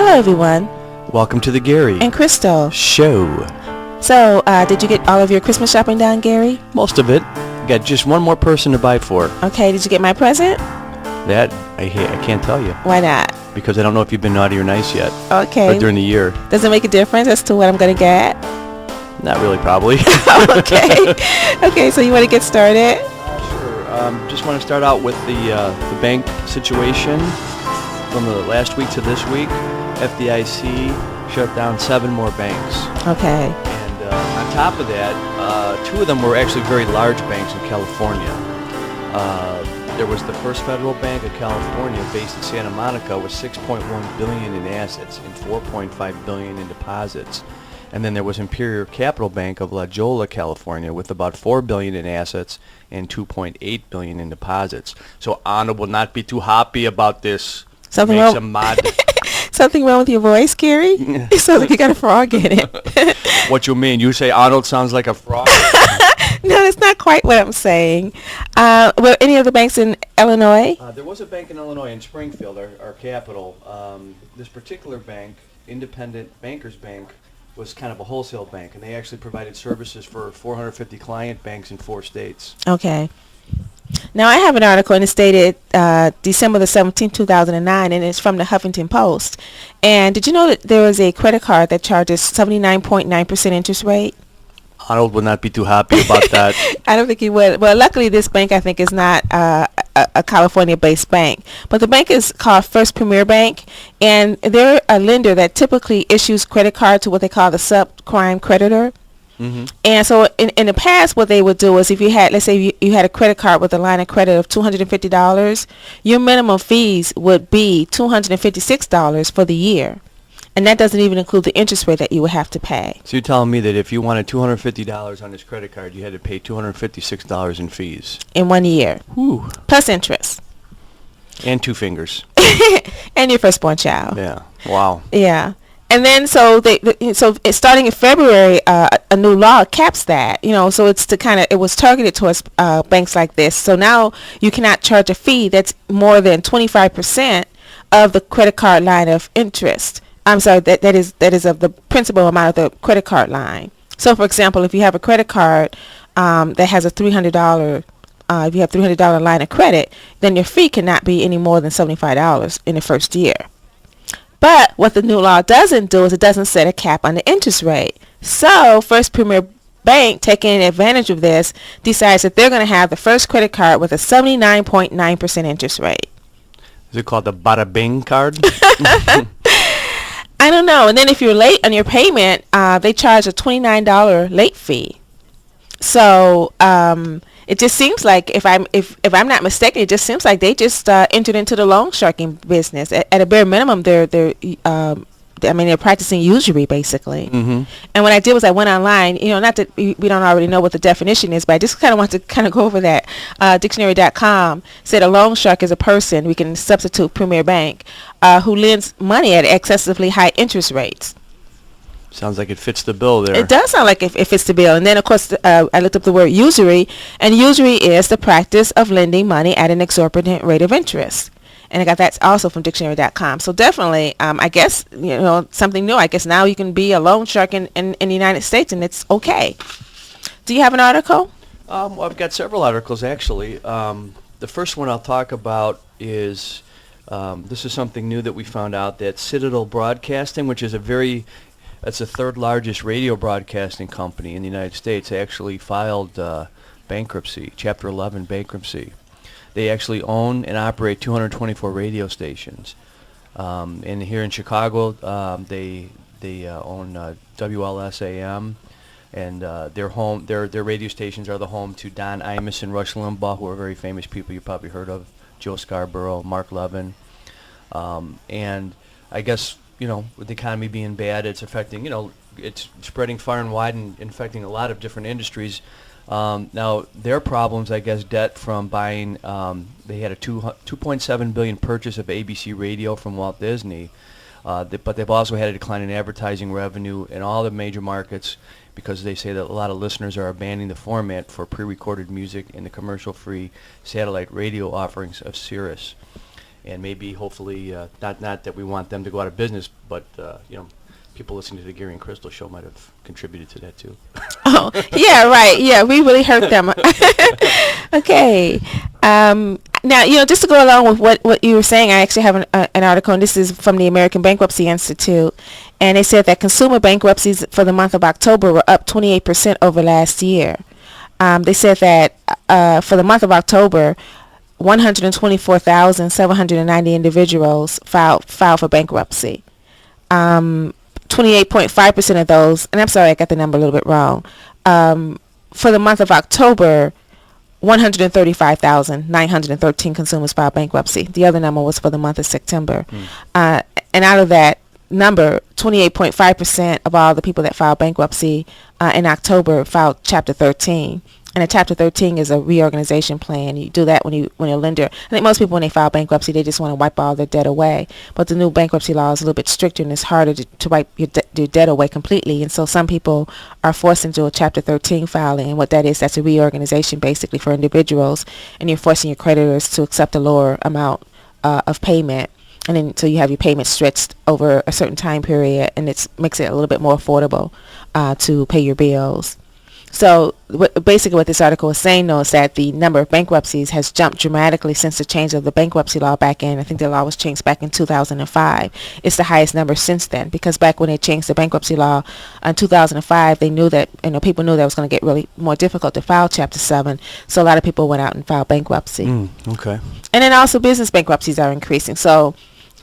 Hello, everyone. Welcome to the Gary And Crystal Show. So, did you get all of your Christmas shopping done, Gary? Most of it. Got just one more person to buy for. Okay, did you get my present? That, I can't tell you. Why not? Because I don't know if you've been naughty or nice yet. Okay. Or during the year. Does it make a difference as to what I'm going to get? Not really, probably. Okay. Okay, so you want to get started? Sure. Just want to start out with the bank situation. From the last week to this week, FDIC shut down 7 more banks. Okay. And on top of that, 2 of them were actually very large banks in California. There was the First Federal Bank of California, based in Santa Monica, with $6.1 billion in assets and $4.5 billion in deposits. And then there was Imperial Capital Bank of La Jolla, California, with about $4 billion in assets and $2.8 billion in deposits. So Anna will not be too happy about this. Something Makes wrong? him mad. Something wrong with your voice, Gary? It sounds like you got a frog in it. What you mean? You say Arnold sounds like a frog? No, that's not quite what I'm saying. Were any of the banks in Illinois? There was a bank in Illinois, in Springfield, our capital. This particular bank, Independent Bankers Bank, was kind of a wholesale bank, and they actually provided services for 450 client banks in 4 states. Okay. Now, I have an article, and it's dated December the 17th, 2009, and it's from the Huffington Post. And did you know that there was a credit card that charges 79.9% interest rate? Arnold would not be too happy about that. I don't think he would. Well, luckily, this bank, I think, is not a California-based bank. But the bank is called First Premier Bank, and they're a lender that typically issues credit cards to what they call the subprime creditor. Mm-hmm. And so in the past, what they would do is if you had, let's say you had a credit card with a line of credit of $250, your minimum fees would be $256 for the year. And that doesn't even include the interest rate that you would have to pay. So you're telling me that if you wanted $250 on this credit card, you had to pay $256 in fees? In 1 year. Whew. Plus interest. And 2 fingers. And your firstborn child. Yeah. Wow. Yeah. And then so starting in February, a new law caps that, so it's it was targeted towards banks like this. So now you cannot charge a fee that's more than 25% of the credit card line of interest. I'm sorry, that is of the principal amount of the credit card line. So for example, if you have a credit card that has a $300, if you have $300 line of credit, then your fee cannot be any more than $75 in the first year. But what the new law doesn't do is it doesn't set a cap on the interest rate. So First Premier Bank, taking advantage of this, decides that they're going to have the first credit card with a 79.9% interest rate. Is it called the Bada Bing card? I don't know. And then if you're late on your payment, they charge a $29 late fee. So it just seems like, if I'm not mistaken, it just seems like they just entered into the loan sharking business. At a bare minimum, they're practicing usury basically. Mm-hmm. And what I did was I went online. Not that we don't already know what the definition is, but I just kind of want to go over that. Dictionary.com said a loan shark is a person, we can substitute Premier Bank, who lends money at excessively high interest rates. Sounds like it fits the bill there. It does sound like it fits the bill. And then, of course, I looked up the word usury, and usury is the practice of lending money at an exorbitant rate of interest. And I got that also from dictionary.com. So definitely, I guess, something new. I guess now you can be a loan shark in the United States, and it's okay. Do you have an article? Well, I've got several articles, actually. The first one I'll talk about is, this is something new that we found out, that Citadel Broadcasting, which is that's the 3rd largest radio broadcasting company in the United States, actually filed bankruptcy, Chapter 11 bankruptcy. They actually own and operate 224 radio stations. And here in Chicago, they own WLSAM, and their radio stations are the home to Don Imus and Rush Limbaugh, who are very famous people you probably heard of, Joe Scarborough, Mark Levin. And I guess, with the economy being bad, it's affecting, it's spreading far and wide and infecting a lot of different industries. Now, their problems, I guess, debt from buying, they had a $2.7 billion purchase of ABC Radio from Walt Disney, but they've also had a decline in advertising revenue in all the major markets because they say that a lot of listeners are abandoning the format for pre-recorded music in the commercial-free satellite radio offerings of Sirius. and maybe hopefully not that we want them to go out of business, but people listening to the Gary and Crystal show might have contributed to that too. Oh, yeah, right. Yeah, we really hurt them. Okay. Now, just to go along with what you were saying, I actually have an article, and this is from the American Bankruptcy Institute, and they said that consumer bankruptcies for the month of October were up 28% over last year. They said that for the month of October, 124,790 individuals filed for bankruptcy. 28.5% of those, and I'm sorry, I got the number a little bit wrong. For the month of October, 135,913 consumers filed bankruptcy. The other number was for the month of September. And out of that number, 28.5% of all the people that filed bankruptcy in October filed Chapter 13. And a Chapter 13 is a reorganization plan. You do that when you're a lender. I think most people, when they file bankruptcy, they just want to wipe all their debt away. But the new bankruptcy law is a little bit stricter, and it's harder to wipe your debt away completely. And so some people are forced into a Chapter 13 filing. And what that is, that's a reorganization basically for individuals. And you're forcing your creditors to accept a lower amount of payment. And then so you have your payments stretched over a certain time period, and it makes it a little bit more affordable to pay your bills. So basically what this article is saying, though, is that the number of bankruptcies has jumped dramatically since the change of the bankruptcy law I think the law was changed back in 2005. It's the highest number since then, because back when they changed the bankruptcy law in 2005, they knew that, people knew that it was going to get really more difficult to file Chapter 7. So a lot of people went out and filed bankruptcy. Okay. And then also business bankruptcies are increasing. So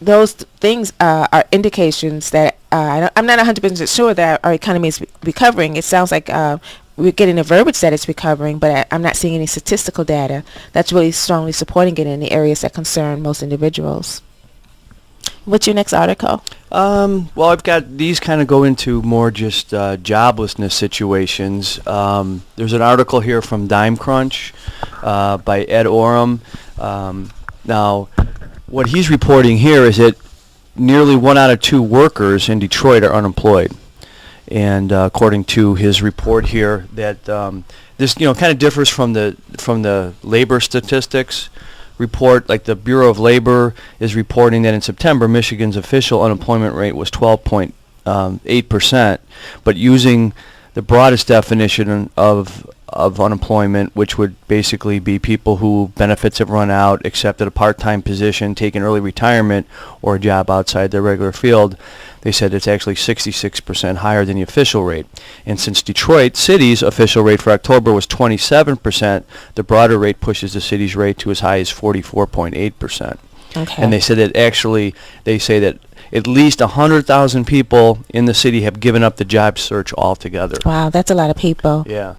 those things are indications that I'm not 100% sure that our economy is recovering. It sounds like we're getting the verbiage that it's recovering, but I'm not seeing any statistical data that's really strongly supporting it in the areas that concern most individuals. What's your next article? Well, I've got these kind of go into more just joblessness situations. There's an article here from Dime Crunch by Ed Oram. Now, what he's reporting here is that nearly 1 out of 2 workers in Detroit are unemployed. And according to his report here, that this kind of differs from the labor statistics report. Like the Bureau of Labor is reporting that in September, Michigan's official unemployment rate was 12.8%, but using the broadest definition of unemployment, which would basically be people who benefits have run out, accepted a part-time position, taken early retirement, or a job outside their regular field. They said it's actually 66% higher than the official rate. And since Detroit City's official rate for October was 27%, the broader rate pushes the city's rate to as high as 44.8%. Okay. And they said that they say that at least 100,000 people in the city have given up the job search altogether. Wow, that's a lot of people. Yeah.